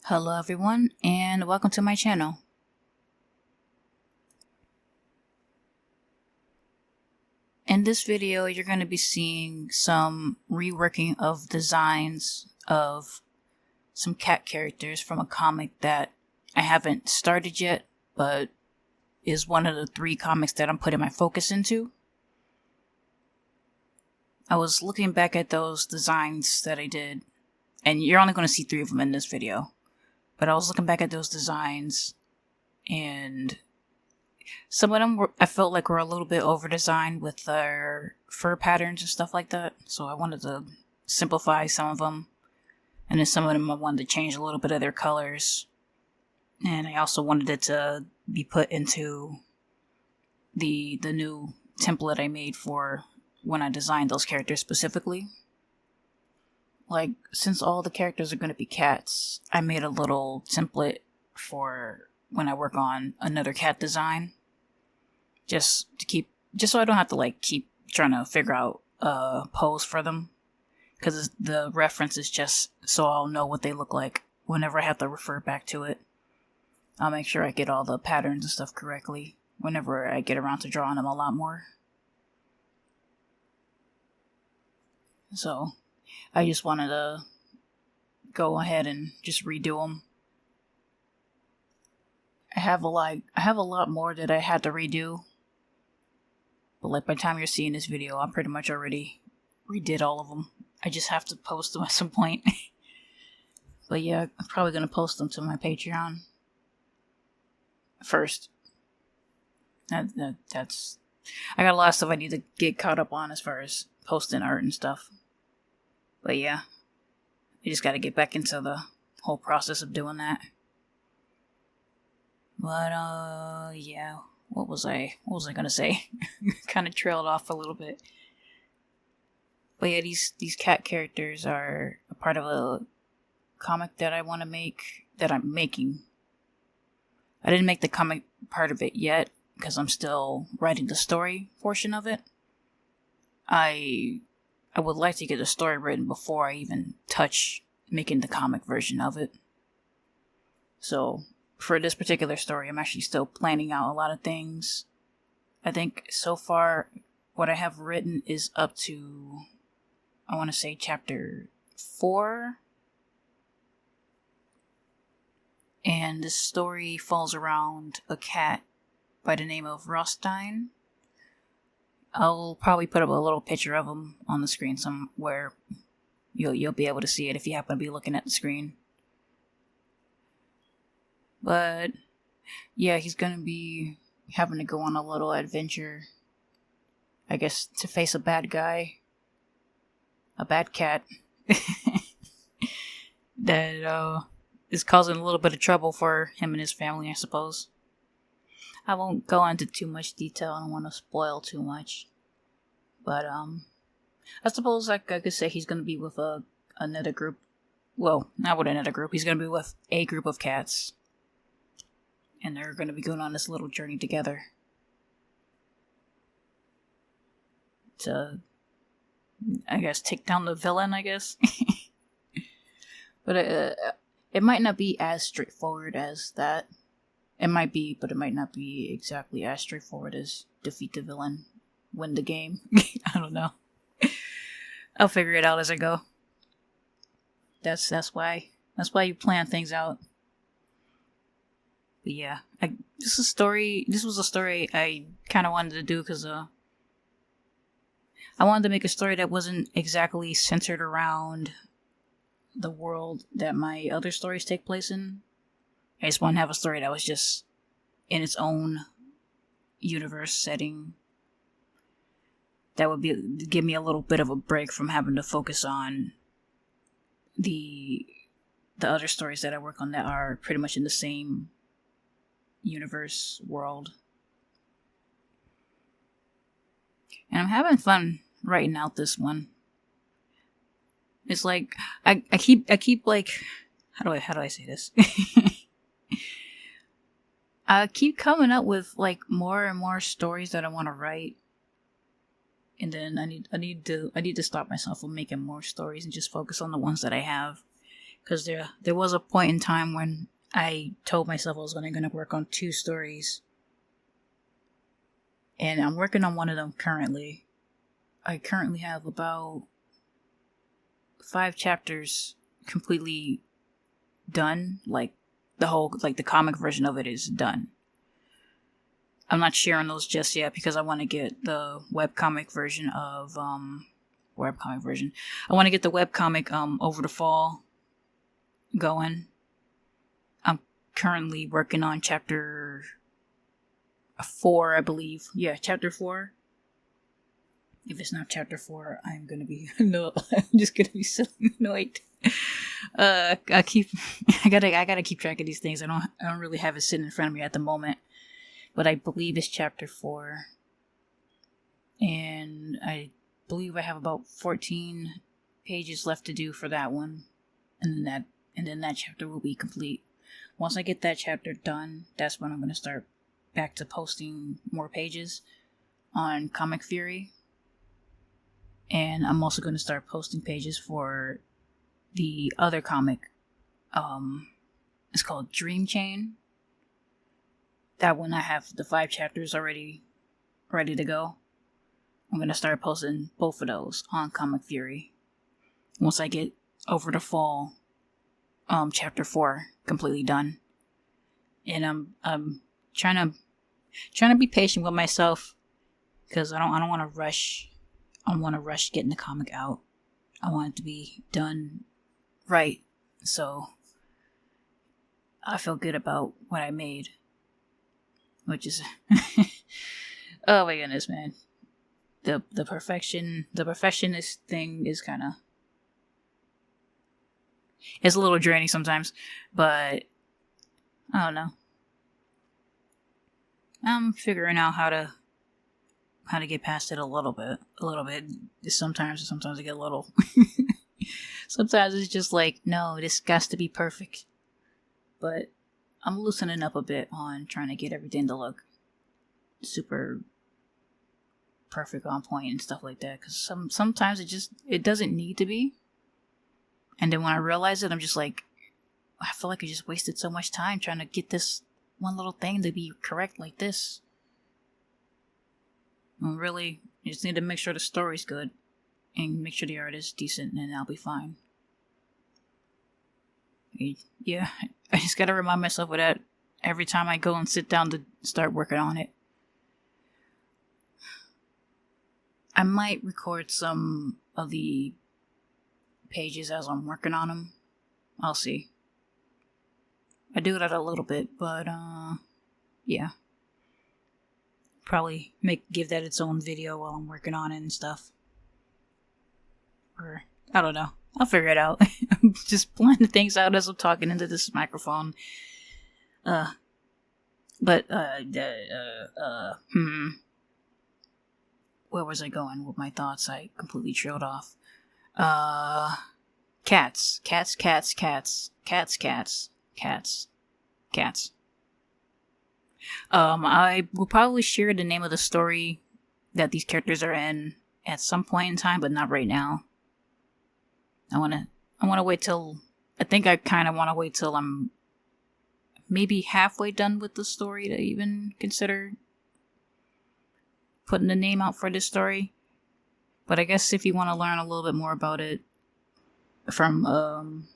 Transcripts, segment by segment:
Hello everyone, and welcome to my channel. In this video, you're going to be seeing some reworking of designs of some cat characters from a comic that I haven't started yet, but is one of the 3 comics that I'm putting my focus into. I was looking back at those designs that I did, and you're only going to see 3 of them in this video. But I was looking back at those designs, and some of them I felt like were a little bit over-designed with their fur patterns and stuff like that. So I wanted to simplify some of them. And then some of them I wanted to change a little bit of their colors. And I also wanted it to be put into the new template I made for when I designed those characters specifically. Like, since all the characters are going to be cats, I made a little template for when I work on another cat design. Just so I don't have to keep trying to figure out a pose for them. Because the reference is just so I'll know what they look like whenever I have to refer back to it. I'll make sure I get all the patterns and stuff correctly whenever I get around to drawing them a lot more. So I just wanted to go ahead and just redo them. I have a lot more that I had to redo. But by the time you're seeing this video, I pretty much already redid all of them. I just have to post them at some point. But yeah, I'm probably going to post them to my Patreon first. That's... I got a lot of stuff I need to get caught up on as far as posting art and stuff. But yeah, I just got to get back into the whole process of doing that. But yeah, what was I gonna say? Kind of trailed off a little bit. But yeah, these cat characters are a part of a comic that I want to make, that I'm making. I didn't make the comic part of it yet because I'm still writing the story portion of it. I would like to get the story written before I even touch making the comic version of it. So for this particular story, I'm actually still planning out a lot of things. I think so far what I have written is up to, I want to say, chapter 4. And this story falls around a cat by the name of Rothstein. I'll probably put up a little picture of him on the screen somewhere. You'll be able to see it if you happen to be looking at the screen. But yeah, he's gonna be having to go on a little adventure, I guess, to face a bad guy, a bad cat that is causing a little bit of trouble for him and his family, I suppose. I won't go into too much detail. I don't want to spoil too much. But I suppose I could say he's going to be with another group. Well, not with another group. He's going to be with a group of cats. And they're going to be going on this little journey together. To, I guess, take down the villain, I guess. But it might not be as straightforward as that. It might be, but it might not be exactly as straightforward as defeat the villain, win the game. I don't know. I'll figure it out as I go. That's why you plan things out. But yeah, this was a story I kind of wanted to do because I wanted to make a story that wasn't exactly centered around the world that my other stories take place in. I just want to have a story that was just in its own universe setting. That would give me a little bit of a break from having to focus on the other stories that I work on that are pretty much in the same universe world. And I'm having fun writing out this one. It's like I keep like, how do I say this? I keep coming up with more and more stories that I want to write, and then I need to stop myself from making more stories and just focus on the ones that I have, Because there was a point in time when I told myself I was going to work on 2 stories. And I'm working on one of them currently. I currently have about 5 chapters completely done. Like the comic version of it is done. I'm not sharing those just yet because I want to get the webcomic version of I want to get the webcomic over the fall going. I'm currently working on chapter 4, I believe. Yeah, chapter 4. If it's not chapter 4, I'm gonna be I'm just gonna be so annoyed. I gotta keep track of these things. I don't really have it sitting in front of me at the moment. But I believe it's chapter 4. And I believe I have about 14 pages left to do for that one. And then that chapter will be complete. Once I get that chapter done, that's when I'm going to start back to posting more pages on Comic Fury. And I'm also going to start posting pages for the other comic. It's called Dream Chain. That one I have the 5 chapters already ready to go. I'm going to start posting both of those on Comic Fury. Once I get over the fall, chapter 4 completely done. And I'm trying to be patient with myself because I don't want to rush. I don't want to rush getting the comic out. I want it to be done right. So I feel good about what I made. Which is oh my goodness, man. The perfectionist thing is kinda, it's a little draining sometimes, but I don't know. I'm figuring out how to get past it a little bit. Sometimes I get a little sometimes it's just like, no, this has to be perfect. But I'm loosening up a bit on trying to get everything to look super perfect, on point, and stuff like that. Because sometimes it doesn't need to be. And then when I realize it, I'm just like, I feel like I just wasted so much time trying to get this one little thing to be correct like this. And really, you just need to make sure the story's good and make sure the art is decent, and I'll be fine. Yeah, I just gotta remind myself of that every time I go and sit down to start working on it. I might record some of the pages as I'm working on them. I'll see. I do that a little bit, but yeah. Probably give that its own video while I'm working on it and stuff. Or, I don't know. I'll figure it out. I'm just planning things out as I'm talking into this microphone. Where was I going with my thoughts? I completely trailed off. Cats. I will probably share the name of the story that these characters are in at some point in time, but not right now. I want to wait till, I think I kind of want to wait till I'm maybe halfway done with the story to even consider putting the name out for this story. But I guess if you want to learn a little bit more about it from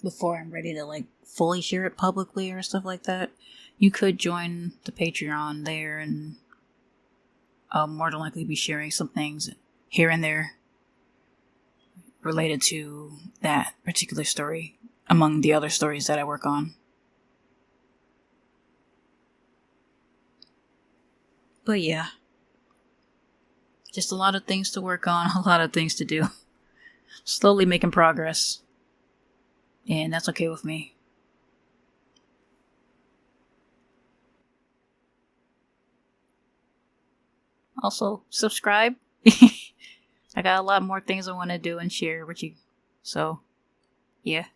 before I'm ready to like fully share it publicly or stuff like that, you could join the Patreon there, and I'll more than likely be sharing some things here and there related to that particular story among the other stories that I work on. But yeah, just a lot of things to work on, a lot of things to do. Slowly making progress, and that's okay with me. Also, subscribe. I got a lot more things I want to do and share with you. So, yeah.